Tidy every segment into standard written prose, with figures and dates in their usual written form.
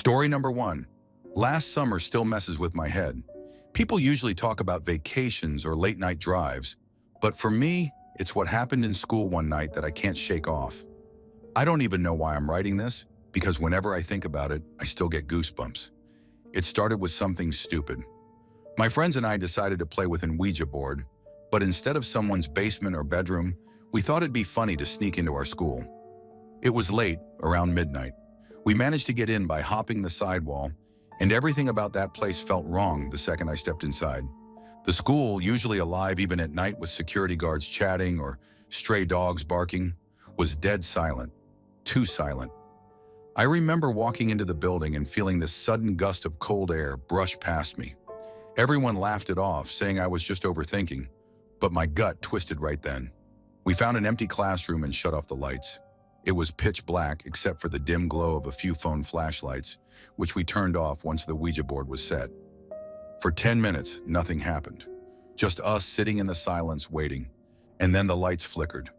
Story number 1. Last summer still messes with my head. People usually talk about vacations or late-night drives, but for me, it's what happened in school one night that I can't shake off. I don't even know why I'm writing this, because whenever I think about it, I still get goosebumps. It started with something stupid. My friends and I decided to play with an Ouija board, but instead of someone's basement or bedroom, we thought it'd be funny to sneak into our school. It was late, around midnight. We managed to get in by hopping the sidewall, and everything about that place felt wrong the second I stepped inside. The school, usually alive even at night with security guards chatting or stray dogs barking, was dead silent. Too silent. I remember walking into the building and feeling this sudden gust of cold air brush past me. Everyone laughed it off, saying I was just overthinking, but my gut twisted right then. We found an empty classroom and shut off the lights. It was pitch black except for the dim glow of a few phone flashlights, which we turned off once the Ouija board was set. For 10 minutes, nothing happened. Just us sitting in the silence waiting. And then the lights flickered.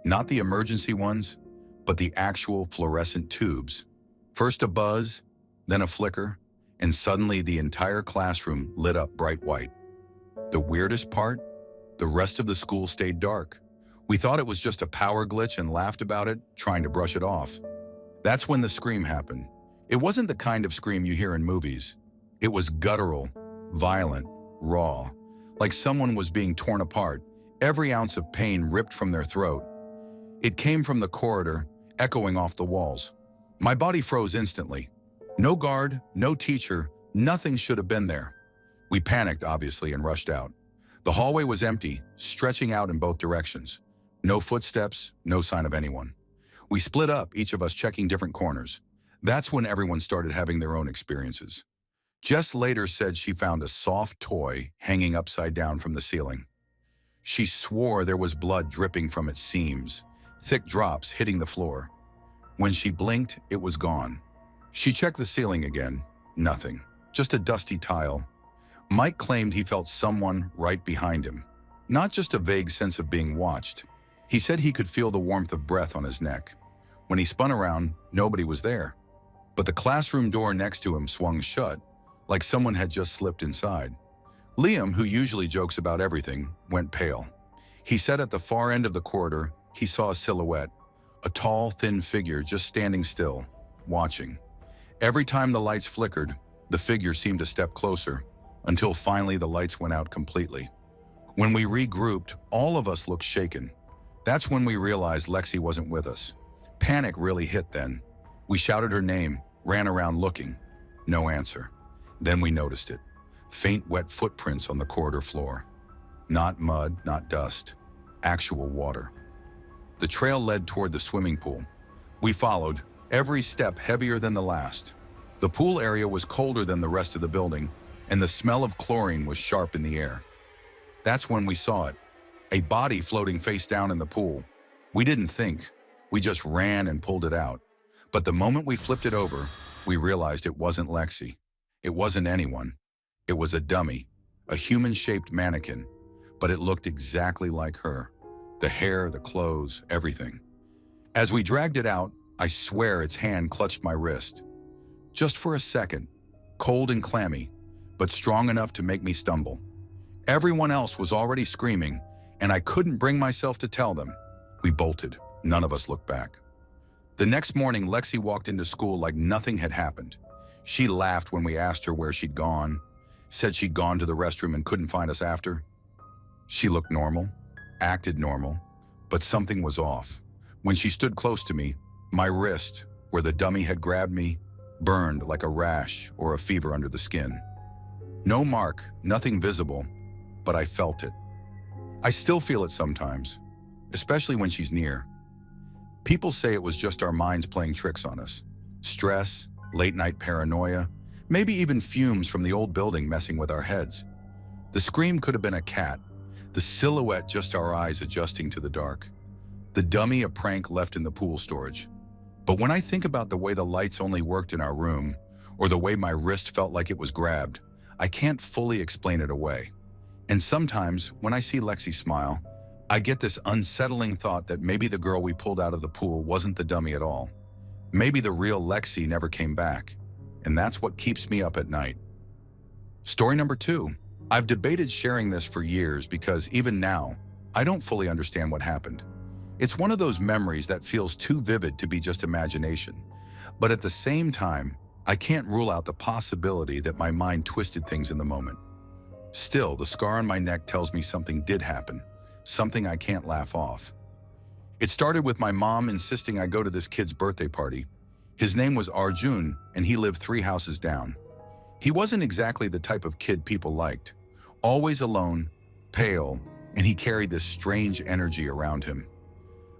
Not the emergency ones, but the actual fluorescent tubes. First a buzz, then a flicker, and suddenly the entire classroom lit up bright white. The weirdest part? The rest of the school stayed dark. We thought it was just a power glitch and laughed about it, trying to brush it off. That's when the scream happened. It wasn't the kind of scream you hear in movies. It was guttural, violent, raw, like someone was being torn apart, every ounce of pain ripped from their throat. It came from the corridor, echoing off the walls. My body froze instantly. No guard, no teacher, nothing should have been there. We panicked, obviously, and rushed out. The hallway was empty, stretching out in both directions. No footsteps, no sign of anyone. We split up, each of us checking different corners. That's when everyone started having their own experiences. Jess later said she found a soft toy hanging upside down from the ceiling. She swore there was blood dripping from its seams, thick drops hitting the floor. When she blinked, it was gone. She checked the ceiling again. Nothing. Just a dusty tile. Mike claimed he felt someone right behind him. Not just a vague sense of being watched. He said he could feel the warmth of breath on his neck. When he spun around, nobody was there. But the classroom door next to him swung shut, like someone had just slipped inside. Liam, who usually jokes about everything, went pale. He said at the far end of the corridor, he saw a silhouette, a tall, thin figure just standing still, watching. Every time the lights flickered, the figure seemed to step closer, until finally the lights went out completely. When we regrouped, all of us looked shaken. That's when we realized Lexi wasn't with us. Panic really hit then. We shouted her name, ran around looking. No answer. Then we noticed it. Faint, wet footprints on the corridor floor. Not mud, not dust. Actual water. The trail led toward the swimming pool. We followed, every step heavier than the last. The pool area was colder than the rest of the building, and the smell of chlorine was sharp in the air. That's when we saw it. A body floating face down in the pool. We didn't think. We just ran and pulled it out. But the moment we flipped it over, we realized it wasn't Lexi. It wasn't anyone. It was a dummy, a human-shaped mannequin, but it looked exactly like her. The hair, the clothes, everything. As we dragged it out, I swear its hand clutched my wrist. Just for a second, cold and clammy, but strong enough to make me stumble. Everyone else was already screaming, and I couldn't bring myself to tell them. We bolted. None of us looked back. The next morning, Lexi walked into school like nothing had happened. She laughed when we asked her where she'd gone, said she'd gone to the restroom and couldn't find us after. She looked normal, acted normal, but something was off. When she stood close to me, my wrist, where the dummy had grabbed me, burned like a rash or a fever under the skin. No mark, nothing visible, but I felt it. I still feel it sometimes, especially when she's near. People say it was just our minds playing tricks on us. Stress, late-night paranoia, maybe even fumes from the old building messing with our heads. The scream could have been a cat, the silhouette just our eyes adjusting to the dark. The dummy a prank left in the pool storage. But when I think about the way the lights only worked in our room, or the way my wrist felt like it was grabbed, I can't fully explain it away. And sometimes, when I see Lexi smile, I get this unsettling thought that maybe the girl we pulled out of the pool wasn't the dummy at all. Maybe the real Lexi never came back. and that's what keeps me up at night. Story number 2. I've debated sharing this for years because even now, I don't fully understand what happened. It's one of those memories that feels too vivid to be just imagination, but at the same time, I can't rule out the possibility that my mind twisted things in the moment. Still, the scar on my neck tells me something did happen, something I can't laugh off. It started with my mom insisting I go to this kid's birthday party. His name was Arjun, and he lived 3 houses down. He wasn't exactly the type of kid people liked. Always alone, pale, and he carried this strange energy around him.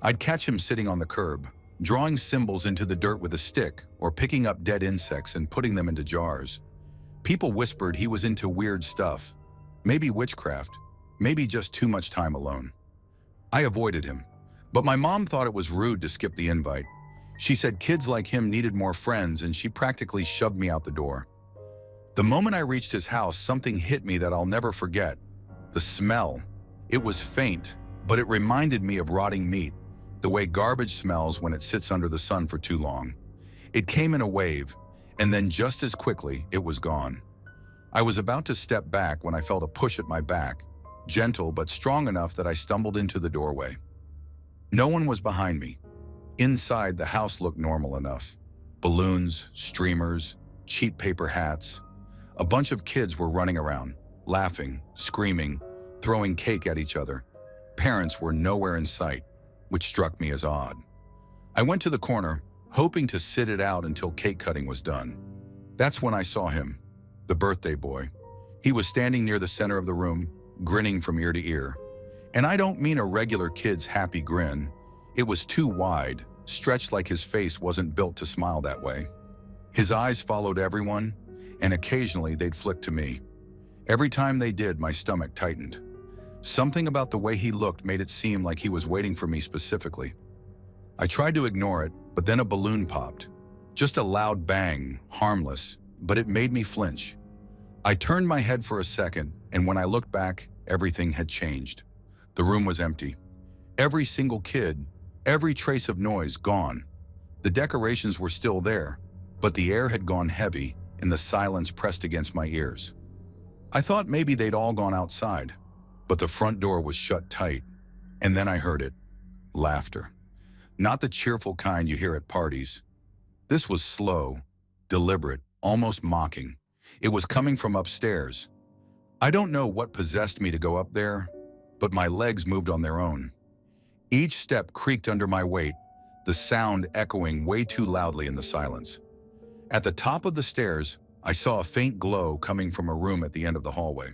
I'd catch him sitting on the curb, drawing symbols into the dirt with a stick or picking up dead insects and putting them into jars. People whispered he was into weird stuff, maybe witchcraft, maybe just too much time alone. I avoided him, but my mom thought it was rude to skip the invite. She said kids like him needed more friends, and she practically shoved me out the door. The moment I reached his house, something hit me that I'll never forget. The smell. It was faint, but it reminded me of rotting meat, the way garbage smells when it sits under the sun for too long. It came in a wave, and then just as quickly, it was gone. I was about to step back when I felt a push at my back, gentle but strong enough that I stumbled into the doorway. No one was behind me. Inside, the house looked normal enough. Balloons, streamers, cheap paper hats. A bunch of kids were running around, laughing, screaming, throwing cake at each other. Parents were nowhere in sight, which struck me as odd. I went to the corner, hoping to sit it out until cake cutting was done. That's when I saw him, the birthday boy. He was standing near the center of the room, grinning from ear to ear. And I don't mean a regular kid's happy grin. It was too wide, stretched like his face wasn't built to smile that way. His eyes followed everyone, and occasionally they'd flick to me. Every time they did, my stomach tightened. Something about the way he looked made it seem like he was waiting for me specifically. I tried to ignore it, but then a balloon popped. Just a loud bang, harmless, but it made me flinch. I turned my head for a second, and when I looked back, everything had changed. The room was empty. Every single kid, every trace of noise gone. The decorations were still there, but the air had gone heavy, and the silence pressed against my ears. I thought maybe they'd all gone outside, but the front door was shut tight, and then I heard it. Laughter. Not the cheerful kind you hear at parties. This was slow, deliberate, almost mocking. It was coming from upstairs. I don't know what possessed me to go up there, but my legs moved on their own. Each step creaked under my weight, the sound echoing way too loudly in the silence. At the top of the stairs, I saw a faint glow coming from a room at the end of the hallway.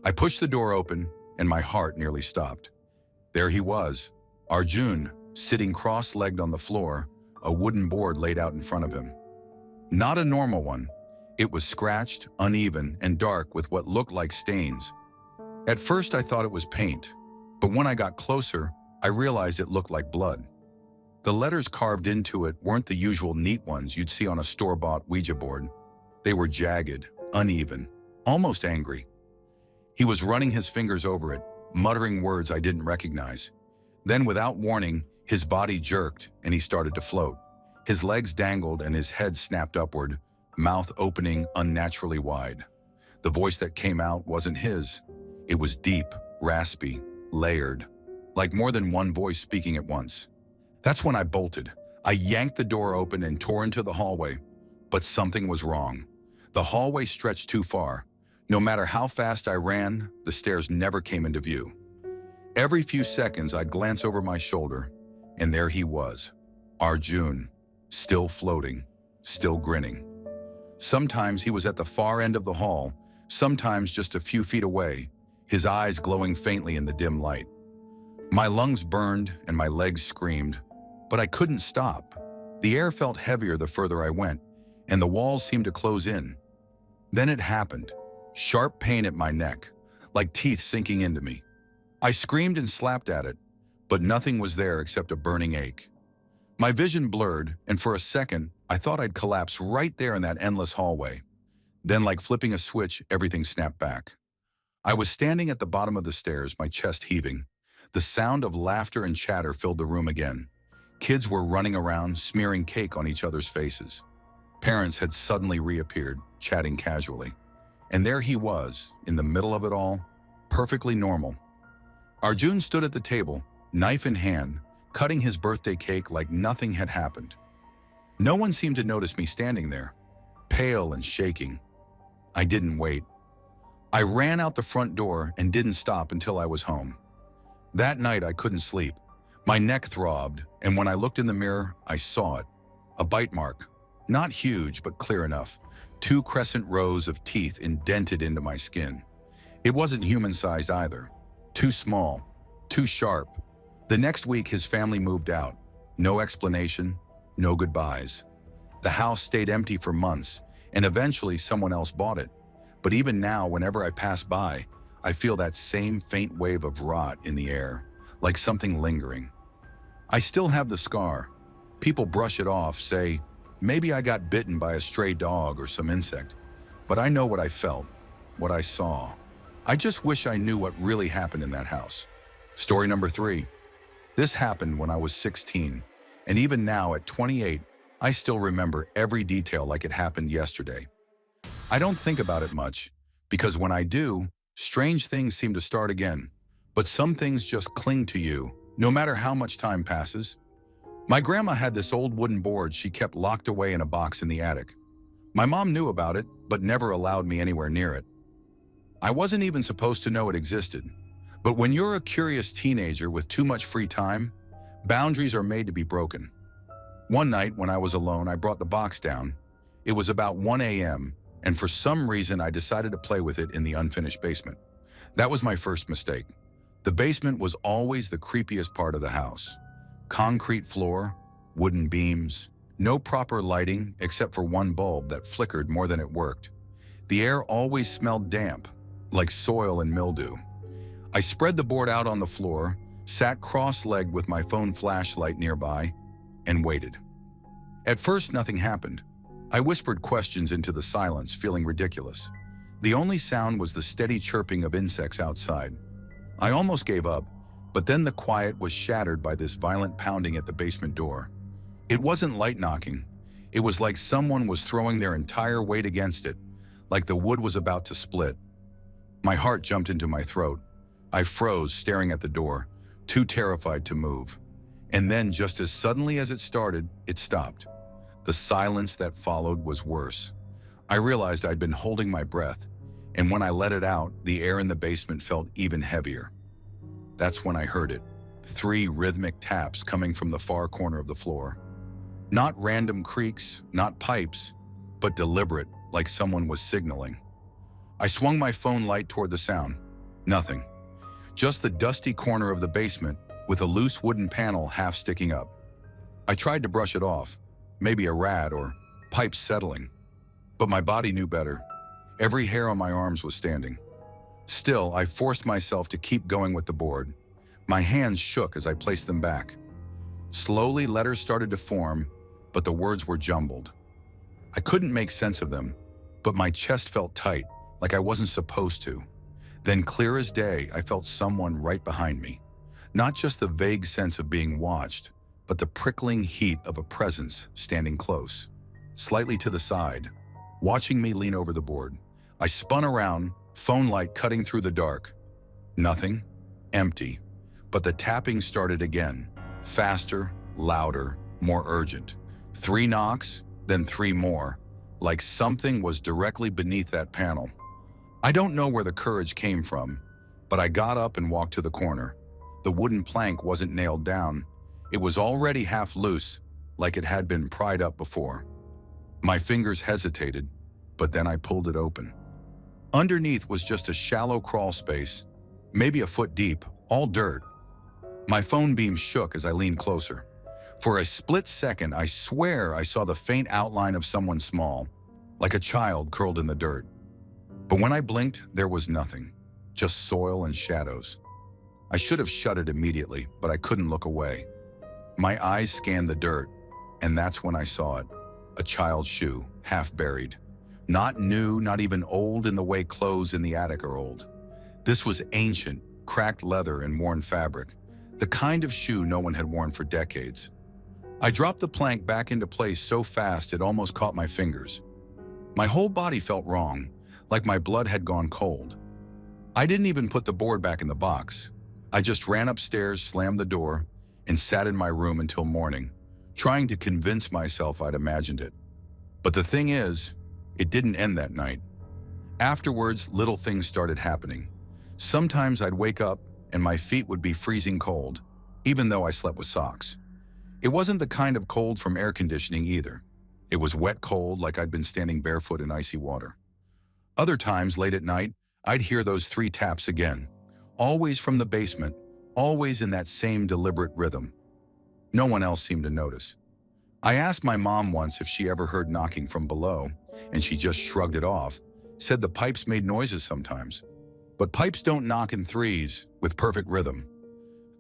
I pushed the door open, and my heart nearly stopped. There he was, Arjun, sitting cross-legged on the floor, a wooden board laid out in front of him. Not a normal one. It was scratched, uneven, and dark with what looked like stains. At first, I thought it was paint, but when I got closer, I realized it looked like blood. The letters carved into it weren't the usual neat ones you'd see on a store-bought Ouija board. They were jagged, uneven, almost angry. He was running his fingers over it, muttering words I didn't recognize. Then, without warning, his body jerked and he started to float. His legs dangled and his head snapped upward, mouth opening unnaturally wide. The voice that came out wasn't his. It was deep, raspy, layered, like more than one voice speaking at once. That's when I bolted. I yanked the door open and tore into the hallway. But something was wrong. The hallway stretched too far. No matter how fast I ran, the stairs never came into view. Every few seconds, I'd glance over my shoulder, and there he was, Arjun, still floating, still grinning. Sometimes he was at the far end of the hall, sometimes just a few feet away, his eyes glowing faintly in the dim light. My lungs burned and my legs screamed, but I couldn't stop. The air felt heavier the further I went, and the walls seemed to close in. Then it happened. Sharp pain at my neck, like teeth sinking into me. I screamed and slapped at it, but nothing was there except a burning ache. My vision blurred, and for a second, I thought I'd collapse right there in that endless hallway. Then, like flipping a switch, everything snapped back. I was standing at the bottom of the stairs, my chest heaving. The sound of laughter and chatter filled the room again. Kids were running around, smearing cake on each other's faces. Parents had suddenly reappeared, chatting casually. And there he was, in the middle of it all, perfectly normal. Arjun stood at the table, knife in hand, cutting his birthday cake like nothing had happened. No one seemed to notice me standing there, pale and shaking. I didn't wait. I ran out the front door and didn't stop until I was home. That night I couldn't sleep. My neck throbbed, and when I looked in the mirror, I saw it. A bite mark. Not huge, but clear enough. 2 crescent rows of teeth indented into my skin. It wasn't human-sized either. Too small, too sharp. The next week his family moved out. No explanation, no goodbyes. The house stayed empty for months, and eventually someone else bought it. But even now, whenever I pass by, I feel that same faint wave of rot in the air, like something lingering. I still have the scar. People brush it off, say, maybe I got bitten by a stray dog or some insect. But I know what I felt, what I saw. I just wish I knew what really happened in that house. Story number 3. This happened when I was 16, and even now at 28, I still remember every detail like it happened yesterday. I don't think about it much, because when I do, strange things seem to start again. But some things just cling to you, no matter how much time passes. My grandma had this old wooden board she kept locked away in a box in the attic. My mom knew about it, but never allowed me anywhere near it. I wasn't even supposed to know it existed. But when you're a curious teenager with too much free time, boundaries are made to be broken. One night when I was alone, I brought the box down. It was about 1 a.m., and for some reason I decided to play with it in the unfinished basement. That was my first mistake. The basement was always the creepiest part of the house. Concrete floor, wooden beams, no proper lighting except for one bulb that flickered more than it worked. The air always smelled damp, like soil and mildew. I spread the board out on the floor, sat cross-legged with my phone flashlight nearby, and waited. At first, nothing happened. I whispered questions into the silence, feeling ridiculous. The only sound was the steady chirping of insects outside. I almost gave up, but then the quiet was shattered by this violent pounding at the basement door. It wasn't light knocking. It was like someone was throwing their entire weight against it, like the wood was about to split. My heart jumped into my throat. I froze, staring at the door, too terrified to move. And then, just as suddenly as it started, it stopped. The silence that followed was worse. I realized I'd been holding my breath, and when I let it out, the air in the basement felt even heavier. That's when I heard it. 3 rhythmic taps coming from the far corner of the floor. Not random creaks, not pipes, but deliberate, like someone was signaling. I swung my phone light toward the sound. Nothing. Just the dusty corner of the basement with a loose wooden panel half sticking up. I tried to brush it off, maybe a rat or pipes settling. But my body knew better. Every hair on my arms was standing. Still, I forced myself to keep going with the board. My hands shook as I placed them back. Slowly, letters started to form, but the words were jumbled. I couldn't make sense of them, but my chest felt tight, like I wasn't supposed to. Then, clear as day, I felt someone right behind me. Not just the vague sense of being watched, but the prickling heat of a presence standing close, slightly to the side, watching me lean over the board. I spun around, phone light cutting through the dark. Nothing, empty, but the tapping started again, faster, louder, more urgent. 3 knocks, then 3 more, like something was directly beneath that panel. I don't know where the courage came from, but I got up and walked to the corner. The wooden plank wasn't nailed down. It was already half loose, like it had been pried up before. My fingers hesitated, but then I pulled it open. Underneath was just a shallow crawl space, maybe a foot deep, all dirt. My phone beam shook as I leaned closer. For a split second, I swear I saw the faint outline of someone small, like a child curled in the dirt. But when I blinked, there was nothing, just soil and shadows. I should have shut it immediately, but I couldn't look away. My eyes scanned the dirt, and that's when I saw it. A child's shoe, half buried. Not new, not even old in the way clothes in the attic are old. This was ancient, cracked leather and worn fabric, the kind of shoe no one had worn for decades. I dropped the plank back into place so fast it almost caught my fingers. My whole body felt wrong, like my blood had gone cold. I didn't even put the board back in the box. I just ran upstairs, slammed the door, and sat in my room until morning, trying to convince myself I'd imagined it. But the thing is, it didn't end that night. Afterwards, little things started happening. Sometimes I'd wake up and my feet would be freezing cold, even though I slept with socks. It wasn't the kind of cold from air conditioning either. It was wet cold, like I'd been standing barefoot in icy water. Other times, late at night, I'd hear those 3 taps again, always from the basement, always in that same deliberate rhythm. No one else seemed to notice. I asked my mom once if she ever heard knocking from below, and she just shrugged it off, said the pipes made noises sometimes. But pipes don't knock in threes with perfect rhythm.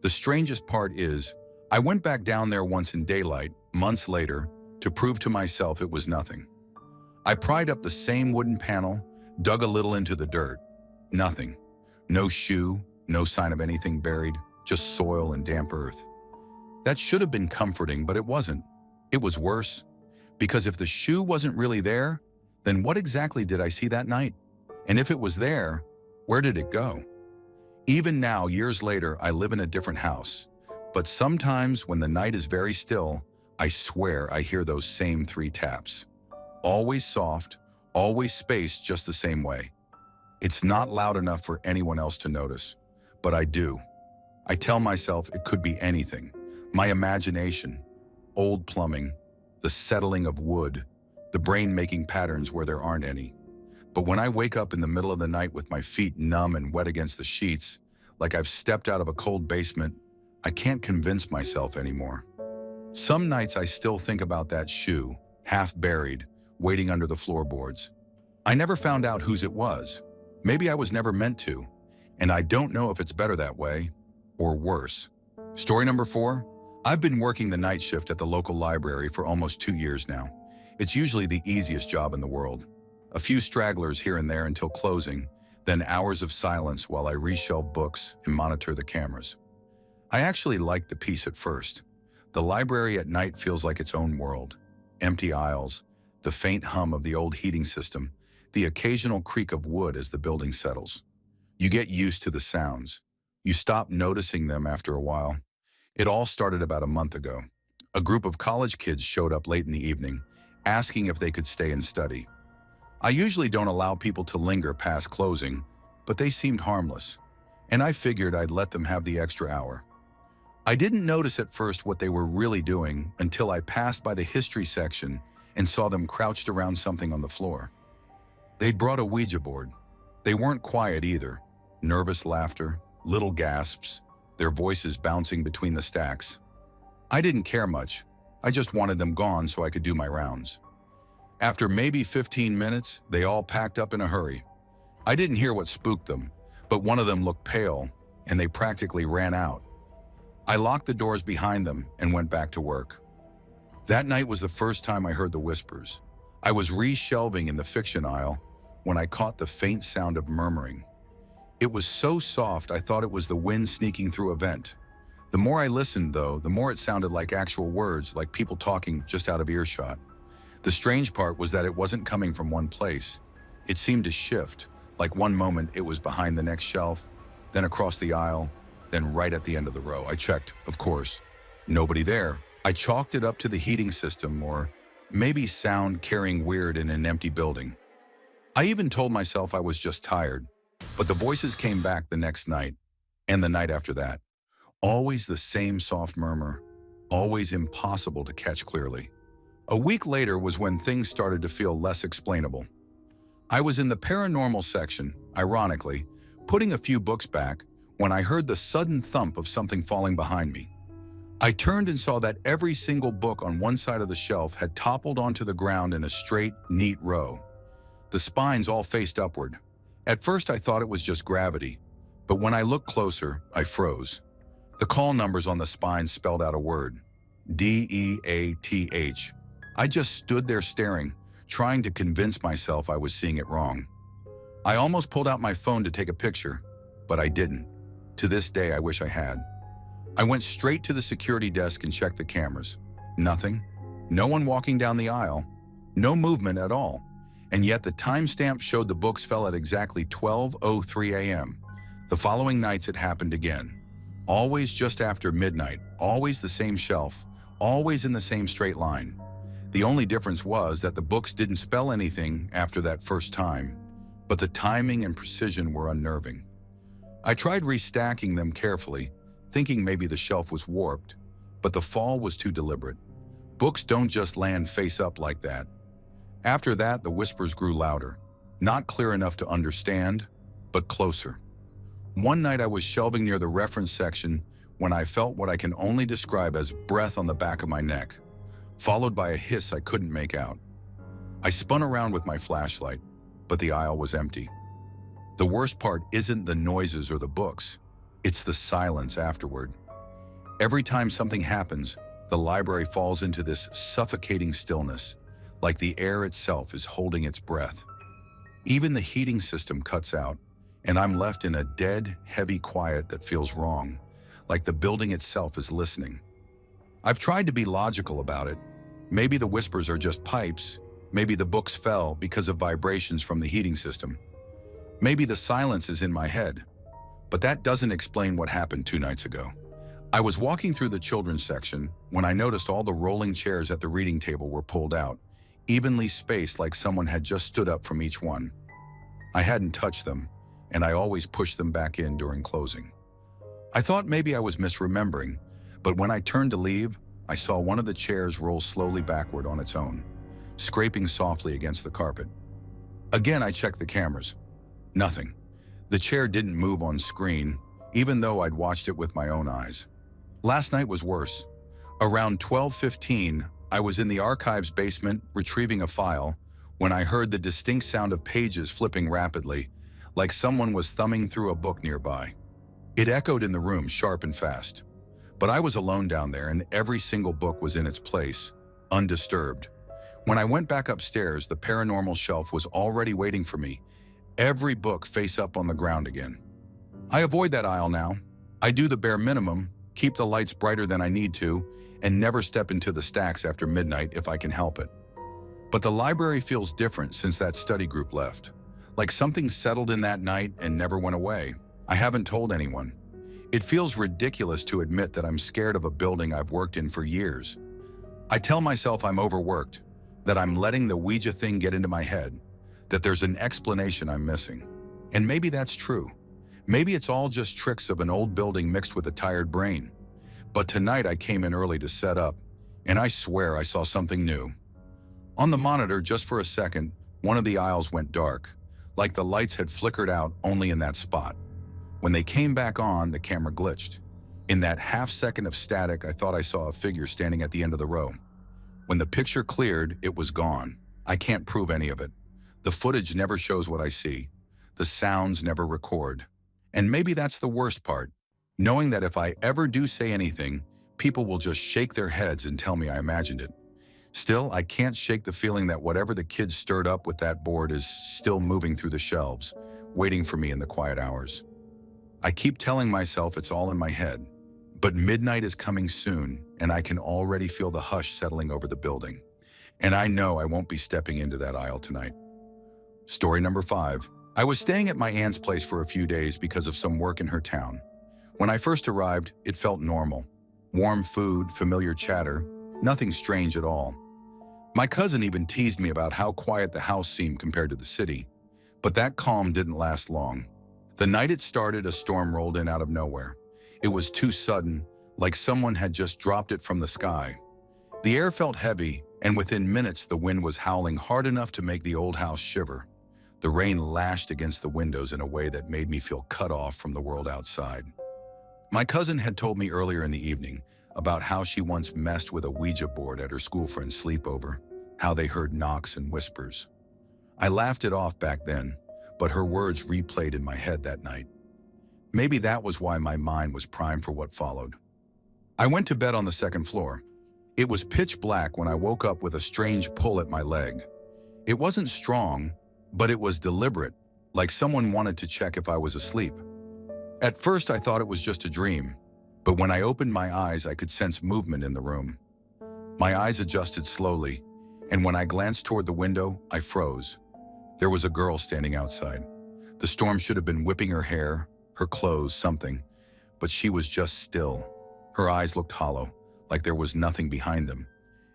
The strangest part is, I went back down there once in daylight, months later, to prove to myself it was nothing. I pried up the same wooden panel, dug a little into the dirt. Nothing. No shoe, no sign of anything buried, just soil and damp earth. That should have been comforting, but it wasn't. It was worse, because if the shoe wasn't really there, then what exactly did I see that night? And if it was there, where did it go? Even now, years later, I live in a different house. But sometimes when the night is very still, I swear I hear those same 3 taps. Always soft, always spaced just the same way. It's not loud enough for anyone else to notice, but I do. I tell myself it could be anything. My imagination, old plumbing, the settling of wood, the brain making patterns where there aren't any. But when I wake up in the middle of the night with my feet numb and wet against the sheets, like I've stepped out of a cold basement, I can't convince myself anymore. Some nights I still think about that shoe, half buried, waiting under the floorboards. I never found out whose it was. Maybe I was never meant to, and I don't know if it's better that way or worse. Story number 4. I've been working the night shift at the local library for almost 2 years now. It's usually the easiest job in the world. A few stragglers here and there until closing, then hours of silence while I reshelve books and monitor the cameras. I actually liked the peace at first. The library at night feels like its own world. Empty aisles, the faint hum of the old heating system, the occasional creak of wood as the building settles. You get used to the sounds. You stop noticing them after a while. It all started about a month ago. A group of college kids showed up late in the evening, asking if they could stay and study. I usually don't allow people to linger past closing, but they seemed harmless, and I figured I'd let them have the extra hour. I didn't notice at first what they were really doing until I passed by the history section and saw them crouched around something on the floor. They'd brought a Ouija board. They weren't quiet either. Nervous laughter, little gasps, their voices bouncing between the stacks. I didn't care much. I just wanted them gone so I could do my rounds. After maybe 15 minutes, they all packed up in a hurry. I didn't hear what spooked them, but one of them looked pale, and they practically ran out. I locked the doors behind them and went back to work. That night was the first time I heard the whispers. I was re-shelving in the fiction aisle when I caught the faint sound of murmuring. It was so soft I thought it was the wind sneaking through a vent. The more I listened, though, the more it sounded like actual words, like people talking just out of earshot. The strange part was that it wasn't coming from one place. It seemed to shift, like one moment it was behind the next shelf, then across the aisle, then right at the end of the row. I checked, of course. Nobody there. I chalked it up to the heating system or maybe sound carrying weird in an empty building. I even told myself I was just tired, but the voices came back the next night and the night after that. Always the same soft murmur, always impossible to catch clearly. A week later was when things started to feel less explainable. I was in the paranormal section, ironically, putting a few books back when I heard the sudden thump of something falling behind me. I turned and saw that every single book on one side of the shelf had toppled onto the ground in a straight, neat row. The spines all faced upward. At first I thought it was just gravity, but when I looked closer, I froze. The call numbers on the spines spelled out a word, D-E-A-T-H. I just stood there staring, trying to convince myself I was seeing it wrong. I almost pulled out my phone to take a picture, but I didn't. To this day, I wish I had. I went straight to the security desk and checked the cameras. Nothing. No one walking down the aisle. No movement at all. And yet the timestamp showed the books fell at exactly 12:03 a.m. The following nights it happened again. Always just after midnight, always the same shelf, always in the same straight line. The only difference was that the books didn't spell anything after that first time, but the timing and precision were unnerving. I tried restacking them carefully, thinking maybe the shelf was warped, but the fall was too deliberate. Books don't just land face up like that. After that, the whispers grew louder, not clear enough to understand, but closer. One night I was shelving near the reference section when I felt what I can only describe as breath on the back of my neck, followed by a hiss I couldn't make out. I spun around with my flashlight, but the aisle was empty. The worst part isn't the noises or the books, it's the silence afterward. Every time something happens, the library falls into this suffocating stillness, like the air itself is holding its breath. Even the heating system cuts out, and I'm left in a dead, heavy quiet that feels wrong, like the building itself is listening. I've tried to be logical about it. Maybe the whispers are just pipes, maybe the books fell because of vibrations from the heating system. Maybe the silence is in my head, but that doesn't explain what happened 2 nights ago. I was walking through the children's section when I noticed all the rolling chairs at the reading table were pulled out, evenly spaced like someone had just stood up from each one. I hadn't touched them, and I always pushed them back in during closing. I thought maybe I was misremembering, but when I turned to leave, I saw one of the chairs roll slowly backward on its own, scraping softly against the carpet. Again, I checked the cameras. Nothing. The chair didn't move on screen, even though I'd watched it with my own eyes. Last night was worse. Around 12:15, I was in the archives basement retrieving a file when I heard the distinct sound of pages flipping rapidly, like someone was thumbing through a book nearby. It echoed in the room sharp and fast. But I was alone down there and every single book was in its place, undisturbed. When I went back upstairs, the paranormal shelf was already waiting for me, every book face up on the ground again. I avoid that aisle now. I do the bare minimum, keep the lights brighter than I need to, and never step into the stacks after midnight if I can help it. But the library feels different since that study group left. Like something settled in that night and never went away. I haven't told anyone. It feels ridiculous to admit that I'm scared of a building I've worked in for years. I tell myself I'm overworked, that I'm letting the Ouija thing get into my head, that there's an explanation I'm missing. And maybe that's true. Maybe it's all just tricks of an old building mixed with a tired brain. But tonight I came in early to set up, and I swear I saw something new. On the monitor, just for a second, one of the aisles went dark, like the lights had flickered out only in that spot. When they came back on, the camera glitched. In that half second of static, I thought I saw a figure standing at the end of the row. When the picture cleared, it was gone. I can't prove any of it. The footage never shows what I see. The sounds never record. And maybe that's the worst part, knowing that if I ever do say anything, people will just shake their heads and tell me I imagined it. Still, I can't shake the feeling that whatever the kids stirred up with that board is still moving through the shelves, waiting for me in the quiet hours. I keep telling myself it's all in my head, but midnight is coming soon, and I can already feel the hush settling over the building. And I know I won't be stepping into that aisle tonight. Story number 5. I was staying at my aunt's place for a few days because of some work in her town. When I first arrived, it felt normal. Warm food, familiar chatter, nothing strange at all. My cousin even teased me about how quiet the house seemed compared to the city. But that calm didn't last long. The night it started, a storm rolled in out of nowhere. It was too sudden, like someone had just dropped it from the sky. The air felt heavy, and within minutes the wind was howling hard enough to make the old house shiver. The rain lashed against the windows in a way that made me feel cut off from the world outside. My cousin had told me earlier in the evening about how she once messed with a Ouija board at her school friend's sleepover, how they heard knocks and whispers. I laughed it off back then, but her words replayed in my head that night. Maybe that was why my mind was primed for what followed. I went to bed on the second floor. It was pitch black when I woke up with a strange pull at my leg. It wasn't strong, but it was deliberate, like someone wanted to check if I was asleep. At first, I thought it was just a dream, but when I opened my eyes, I could sense movement in the room. My eyes adjusted slowly, and when I glanced toward the window, I froze. There was a girl standing outside. The storm should have been whipping her hair, her clothes, something, but she was just still. Her eyes looked hollow, like there was nothing behind them.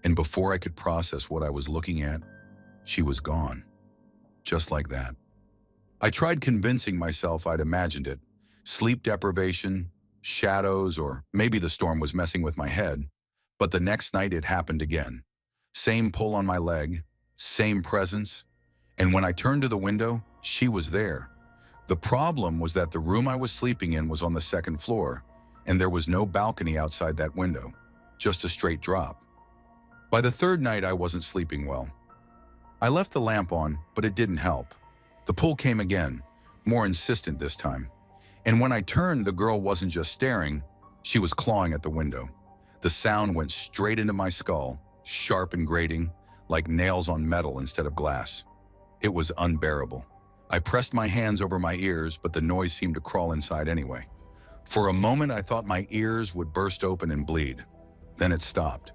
And before I could process what I was looking at, she was gone. Just like that. I tried convincing myself I'd imagined it. Sleep deprivation, shadows, or maybe the storm was messing with my head. But the next night it happened again. Same pull on my leg, same presence. And when I turned to the window, she was there. The problem was that the room I was sleeping in was on the second floor, and there was no balcony outside that window, just a straight drop. By the third night, I wasn't sleeping well. I left the lamp on, but it didn't help. The pull came again, more insistent this time. And when I turned, the girl wasn't just staring, she was clawing at the window. The sound went straight into my skull, sharp and grating, like nails on metal instead of glass. It was unbearable. I pressed my hands over my ears, but the noise seemed to crawl inside anyway. For a moment, I thought my ears would burst open and bleed. Then it stopped.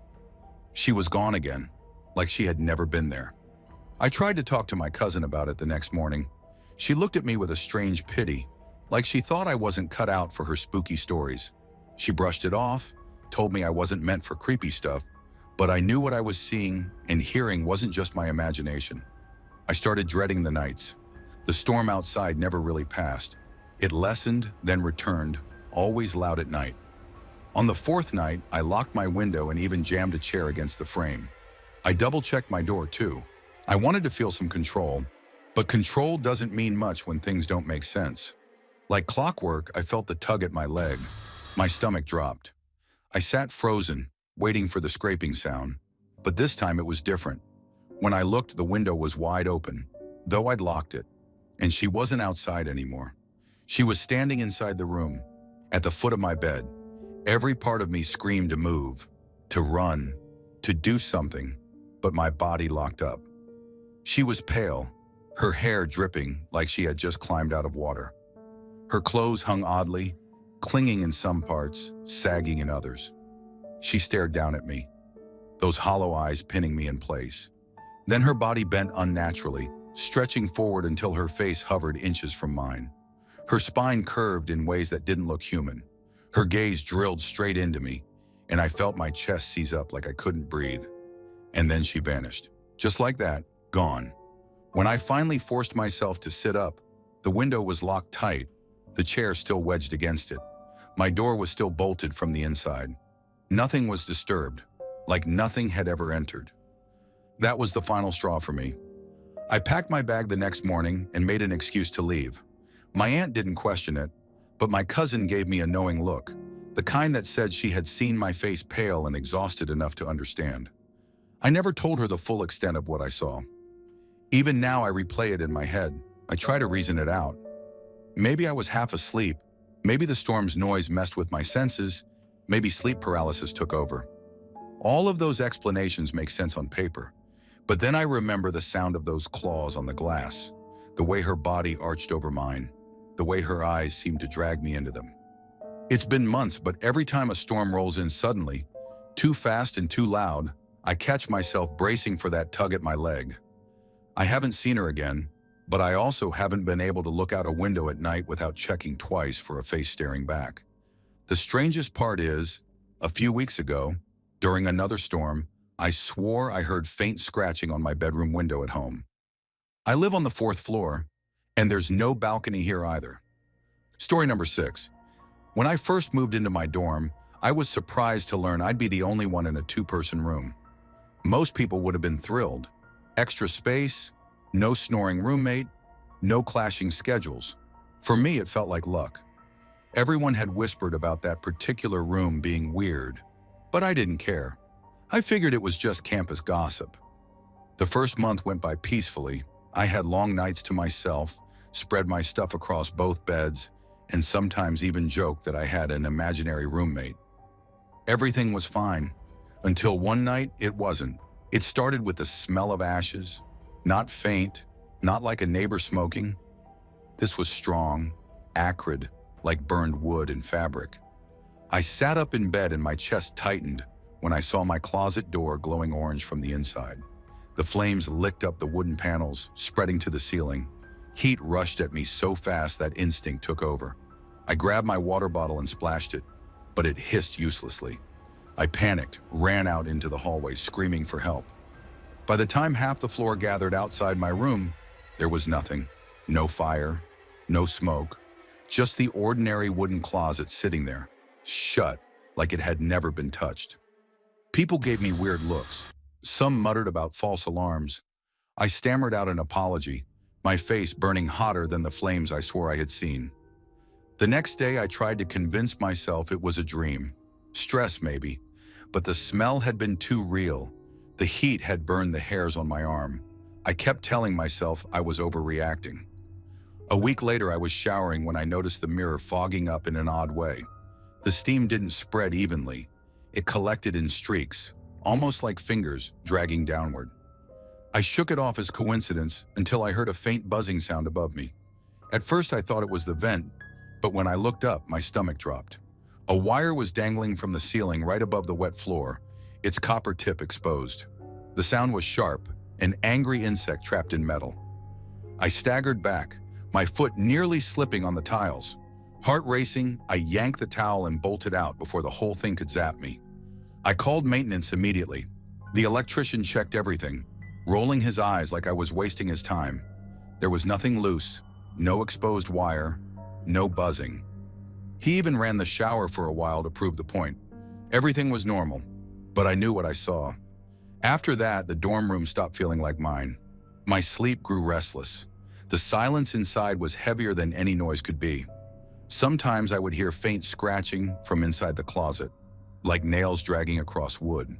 She was gone again, like she had never been there. I tried to talk to my cousin about it the next morning. She looked at me with a strange pity, like she thought I wasn't cut out for her spooky stories. She brushed it off, told me I wasn't meant for creepy stuff, but I knew what I was seeing and hearing wasn't just my imagination. I started dreading the nights. The storm outside never really passed. It lessened, then returned, always loud at night. On the fourth night, I locked my window and even jammed a chair against the frame. I double-checked my door too. I wanted to feel some control, but control doesn't mean much when things don't make sense. Like clockwork, I felt the tug at my leg. My stomach dropped. I sat frozen, waiting for the scraping sound, but this time it was different. When I looked, the window was wide open, though I'd locked it, and she wasn't outside anymore. She was standing inside the room, at the foot of my bed. Every part of me screamed to move, to run, to do something, but my body locked up. She was pale, her hair dripping like she had just climbed out of water. Her clothes hung oddly, clinging in some parts, sagging in others. She stared down at me, those hollow eyes pinning me in place. Then her body bent unnaturally, stretching forward until her face hovered inches from mine. Her spine curved in ways that didn't look human. Her gaze drilled straight into me, and I felt my chest seize up like I couldn't breathe. And then she vanished. Just like that, gone. When I finally forced myself to sit up, the window was locked tight, the chair still wedged against it. My door was still bolted from the inside. Nothing was disturbed, like nothing had ever entered. That was the final straw for me. I packed my bag the next morning and made an excuse to leave. My aunt didn't question it, but my cousin gave me a knowing look, the kind that said she had seen my face pale and exhausted enough to understand. I never told her the full extent of what I saw. Even now I replay it in my head. I try to reason it out. Maybe I was half asleep. Maybe the storm's noise messed with my senses. Maybe sleep paralysis took over. All of those explanations make sense on paper. But then I remember the sound of those claws on the glass, the way her body arched over mine, the way her eyes seemed to drag me into them. It's been months, but every time a storm rolls in suddenly, too fast and too loud, I catch myself bracing for that tug at my leg. I haven't seen her again, but I also haven't been able to look out a window at night without checking twice for a face staring back. The strangest part is, a few weeks ago, during another storm, I swore I heard faint scratching on my bedroom window at home. I live on the fourth floor, and there's no balcony here either. Story number 6. When I first moved into my dorm, I was surprised to learn I'd be the only one in a 2-person room. Most people would have been thrilled. Extra space, no snoring roommate, no clashing schedules. For me, it felt like luck. Everyone had whispered about that particular room being weird, but I didn't care. I figured it was just campus gossip. The first month went by peacefully. I had long nights to myself, spread my stuff across both beds, and sometimes even joked that I had an imaginary roommate. Everything was fine, until one night it wasn't. It started with the smell of ashes, not faint, not like a neighbor smoking. This was strong, acrid, like burned wood and fabric. I sat up in bed and my chest tightened, when I saw my closet door glowing orange from the inside. The flames licked up the wooden panels, spreading to the ceiling. Heat rushed at me so fast that instinct took over. I grabbed my water bottle and splashed it, but it hissed uselessly. I panicked, ran out into the hallway, screaming for help. By the time half the floor gathered outside my room, there was nothing. No fire, no smoke, just the ordinary wooden closet sitting there, shut like it had never been touched. People gave me weird looks. Some muttered about false alarms. I stammered out an apology, my face burning hotter than the flames I swore I had seen. The next day, I tried to convince myself it was a dream. Stress, maybe. But the smell had been too real. The heat had burned the hairs on my arm. I kept telling myself I was overreacting. A week later, I was showering when I noticed the mirror fogging up in an odd way. The steam didn't spread evenly. It collected in streaks, almost like fingers dragging downward. I shook it off as coincidence until I heard a faint buzzing sound above me. At first, I thought it was the vent, but when I looked up, my stomach dropped. A wire was dangling from the ceiling right above the wet floor, its copper tip exposed. The sound was sharp, an angry insect trapped in metal. I staggered back, my foot nearly slipping on the tiles. Heart racing, I yanked the towel and bolted out before the whole thing could zap me. I called maintenance immediately. The electrician checked everything, rolling his eyes like I was wasting his time. There was nothing loose, no exposed wire, no buzzing. He even ran the shower for a while to prove the point. Everything was normal, but I knew what I saw. After that, the dorm room stopped feeling like mine. My sleep grew restless. The silence inside was heavier than any noise could be. Sometimes I would hear faint scratching from inside the closet, like nails dragging across wood.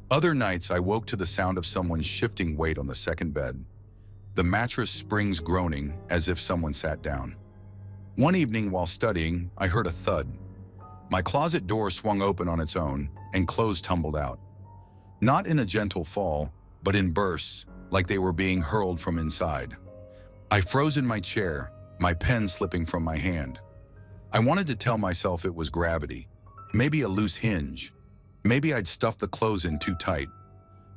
Other nights, I woke to the sound of someone shifting weight on the second bed. The mattress springs groaning as if someone sat down. One evening while studying, I heard a thud. My closet door swung open on its own and clothes tumbled out. Not in a gentle fall, but in bursts, like they were being hurled from inside. I froze in my chair, my pen slipping from my hand. I wanted to tell myself it was gravity, maybe a loose hinge. Maybe I'd stuffed the clothes in too tight,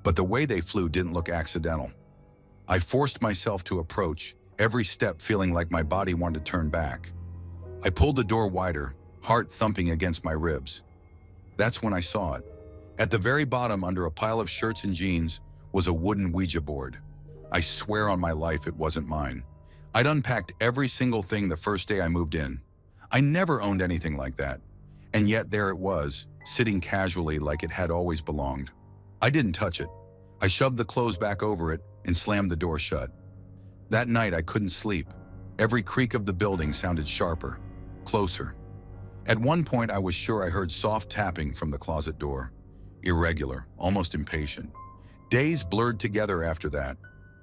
but the way they flew didn't look accidental. I forced myself to approach, every step feeling like my body wanted to turn back. I pulled the door wider, heart thumping against my ribs. That's when I saw it. At the very bottom, under a pile of shirts and jeans, was a wooden Ouija board. I swear on my life it wasn't mine. I'd unpacked every single thing the first day I moved in. I never owned anything like that. And yet there it was, sitting casually like it had always belonged. I didn't touch it. I shoved the clothes back over it and slammed the door shut. That night I couldn't sleep. Every creak of the building sounded sharper, closer. At one point I was sure I heard soft tapping from the closet door. Irregular, almost impatient. Days blurred together after that.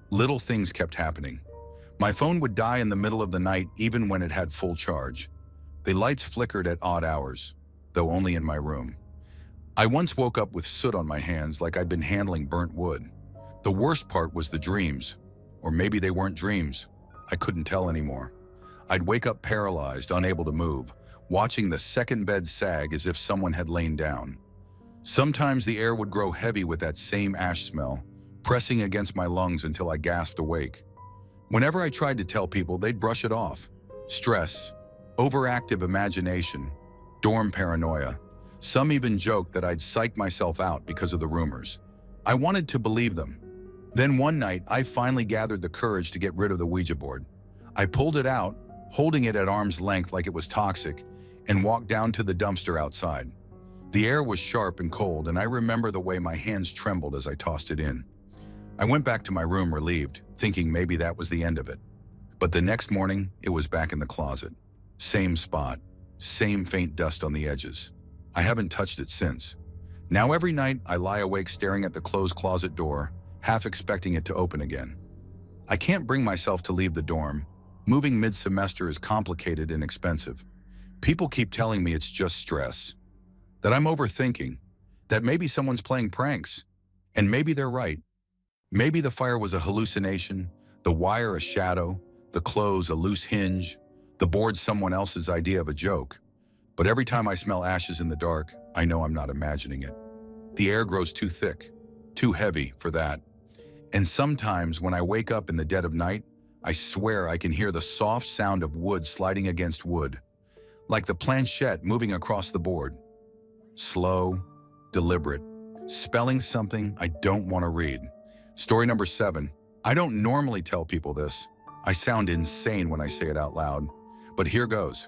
Little things kept happening. My phone would die in the middle of the night even when it had full charge. The lights flickered at odd hours, though only in my room. I once woke up with soot on my hands like I'd been handling burnt wood. The worst part was the dreams. Or maybe they weren't dreams. I couldn't tell anymore. I'd wake up paralyzed, unable to move, watching the second bed sag as if someone had lain down. Sometimes the air would grow heavy with that same ash smell, pressing against my lungs until I gasped awake. Whenever I tried to tell people, they'd brush it off. Stress, overactive imagination, dorm paranoia. Some even joked that I'd psych myself out because of the rumors. I wanted to believe them. Then one night, I finally gathered the courage to get rid of the Ouija board. I pulled it out, holding it at arm's length like it was toxic, and walked down to the dumpster outside. The air was sharp and cold, and I remember the way my hands trembled as I tossed it in. I went back to my room relieved, thinking maybe that was the end of it. But the next morning, it was back in the closet. Same spot, same faint dust on the edges. I haven't touched it since. Now every night, I lie awake staring at the closed closet door, half expecting it to open again. I can't bring myself to leave the dorm. Moving mid-semester is complicated and expensive. People keep telling me it's just stress, that I'm overthinking, that maybe someone's playing pranks. And maybe they're right. Maybe the fire was a hallucination, the wire a shadow, the clothes a loose hinge, the board someone else's idea of a joke. But every time I smell ashes in the dark, I know I'm not imagining it. The air grows too thick, too heavy for that. And sometimes when I wake up in the dead of night, I swear I can hear the soft sound of wood sliding against wood, like the planchette moving across the board. Slow, deliberate, spelling something I don't want to read. Story number 7. I don't normally tell people this. I sound insane when I say it out loud. But here goes.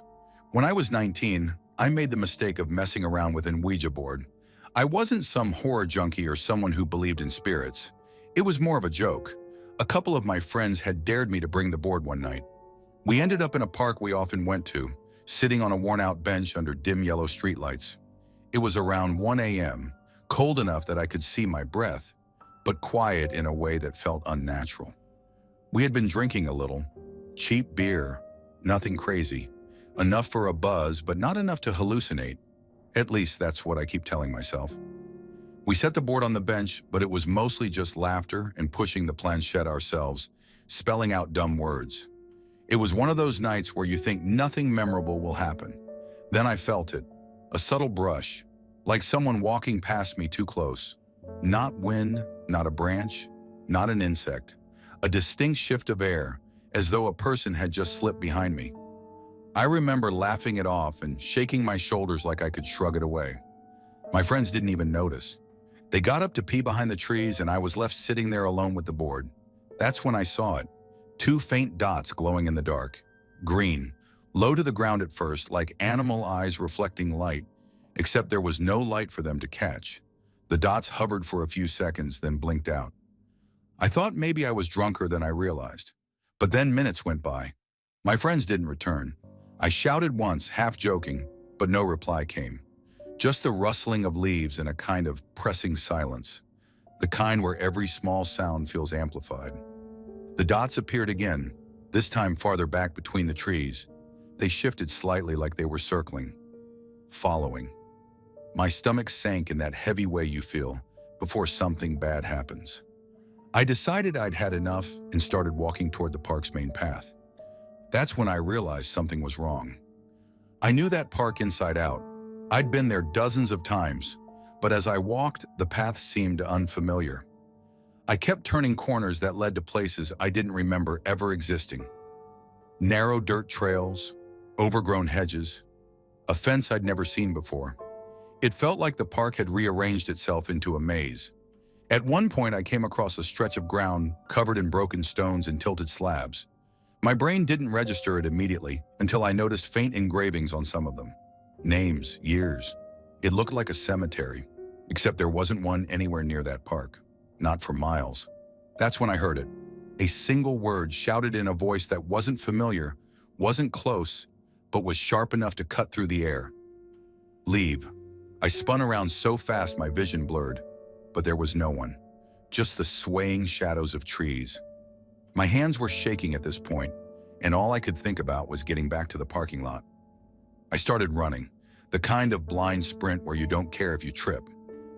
When I was 19, I made the mistake of messing around with an Ouija board. I wasn't some horror junkie or someone who believed in spirits. It was more of a joke. A couple of my friends had dared me to bring the board one night. We ended up in a park we often went to, sitting on a worn-out bench under dim yellow streetlights. It was around 1 a.m., cold enough that I could see my breath, but quiet in a way that felt unnatural. We had been drinking a little. Cheap beer, nothing crazy. Enough for a buzz, but not enough to hallucinate. At least that's what I keep telling myself. We set the board on the bench, but it was mostly just laughter and pushing the planchette ourselves, spelling out dumb words. It was one of those nights where you think nothing memorable will happen. Then I felt it, a subtle brush, like someone walking past me too close. Not wind, not a branch, not an insect. A distinct shift of air, as though a person had just slipped behind me. I remember laughing it off and shaking my shoulders like I could shrug it away. My friends didn't even notice. They got up to pee behind the trees and I was left sitting there alone with the board. That's when I saw it. 2 faint dots glowing in the dark. Green, low to the ground at first, like animal eyes reflecting light, except there was no light for them to catch. The dots hovered for a few seconds, then blinked out. I thought maybe I was drunker than I realized. But then minutes went by. My friends didn't return. I shouted once, half joking, but no reply came. Just the rustling of leaves and a kind of pressing silence. The kind where every small sound feels amplified. The dots appeared again, this time farther back between the trees. They shifted slightly like they were circling, following. My stomach sank in that heavy way you feel before something bad happens. I decided I'd had enough and started walking toward the park's main path. That's when I realized something was wrong. I knew that park inside out. I'd been there dozens of times, but as I walked, the path seemed unfamiliar. I kept turning corners that led to places I didn't remember ever existing. Narrow dirt trails, overgrown hedges, a fence I'd never seen before. It felt like the park had rearranged itself into a maze. At one point, I came across a stretch of ground covered in broken stones and tilted slabs. My brain didn't register it immediately until I noticed faint engravings on some of them. Names, years. It looked like a cemetery, except there wasn't one anywhere near that park. Not for miles. That's when I heard it. A single word shouted in a voice that wasn't familiar, wasn't close, but was sharp enough to cut through the air. Leave. I spun around so fast my vision blurred, but there was no one. Just the swaying shadows of trees. My hands were shaking at this point, and all I could think about was getting back to the parking lot. I started running, the kind of blind sprint where you don't care if you trip.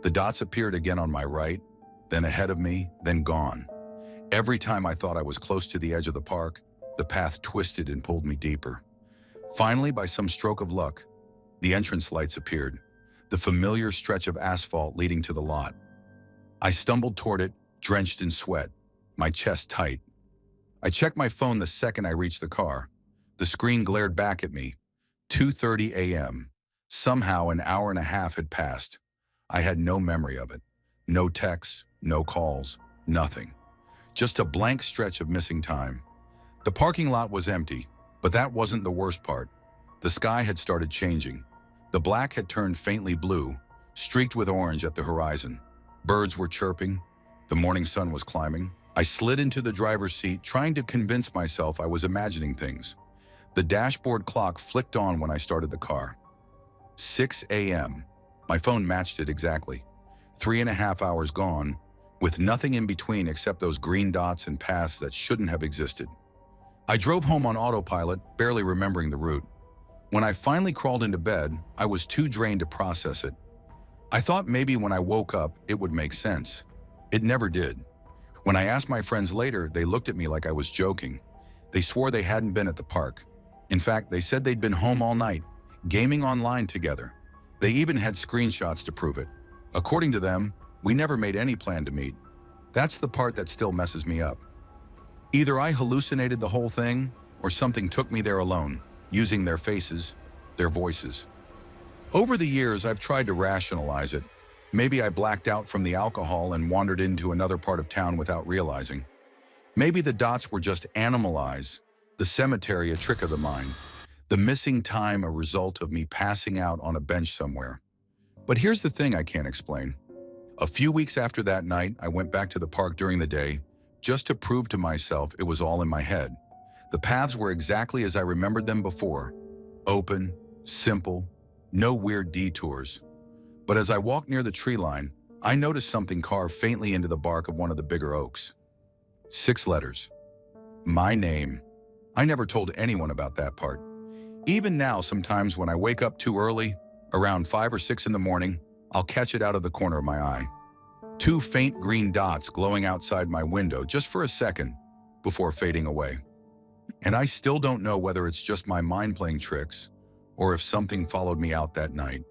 The dots appeared again on my right, then ahead of me, then gone. Every time I thought I was close to the edge of the park, the path twisted and pulled me deeper. Finally, by some stroke of luck, the entrance lights appeared, the familiar stretch of asphalt leading to the lot. I stumbled toward it, drenched in sweat, my chest tight. I checked my phone the second I reached the car. The screen glared back at me. 2:30 a.m. Somehow an hour and a half had passed. I had no memory of it. No texts, no calls, nothing. Just a blank stretch of missing time. The parking lot was empty, but that wasn't the worst part. The sky had started changing. The black had turned faintly blue, streaked with orange at the horizon. Birds were chirping. The morning sun was climbing. I slid into the driver's seat, trying to convince myself I was imagining things. The dashboard clock flicked on when I started the car. 6 a.m. My phone matched it exactly. 3.5 hours gone, with nothing in between except those green dots and paths that shouldn't have existed. I drove home on autopilot, barely remembering the route. When I finally crawled into bed, I was too drained to process it. I thought maybe when I woke up, it would make sense. It never did. When I asked my friends later, they looked at me like I was joking. They swore they hadn't been at the park. In fact, they said they'd been home all night, gaming online together. They even had screenshots to prove it. According to them, we never made any plan to meet. That's the part that still messes me up. Either I hallucinated the whole thing, or something took me there alone, using their faces, their voices. Over the years, I've tried to rationalize it. Maybe I blacked out from the alcohol and wandered into another part of town without realizing. Maybe the dots were just animal eyes, the cemetery a trick of the mind, the missing time a result of me passing out on a bench somewhere. But here's the thing I can't explain. A few weeks after that night, I went back to the park during the day, just to prove to myself it was all in my head. The paths were exactly as I remembered them before. Open, simple, no weird detours. But as I walked near the tree line, I noticed something carved faintly into the bark of one of the bigger oaks. 6 letters. My name. I never told anyone about that part. Even now, sometimes when I wake up too early, around 5 or 6 in the morning, I'll catch it out of the corner of my eye. 2 faint green dots glowing outside my window just for a second before fading away. And I still don't know whether it's just my mind playing tricks or if something followed me out that night.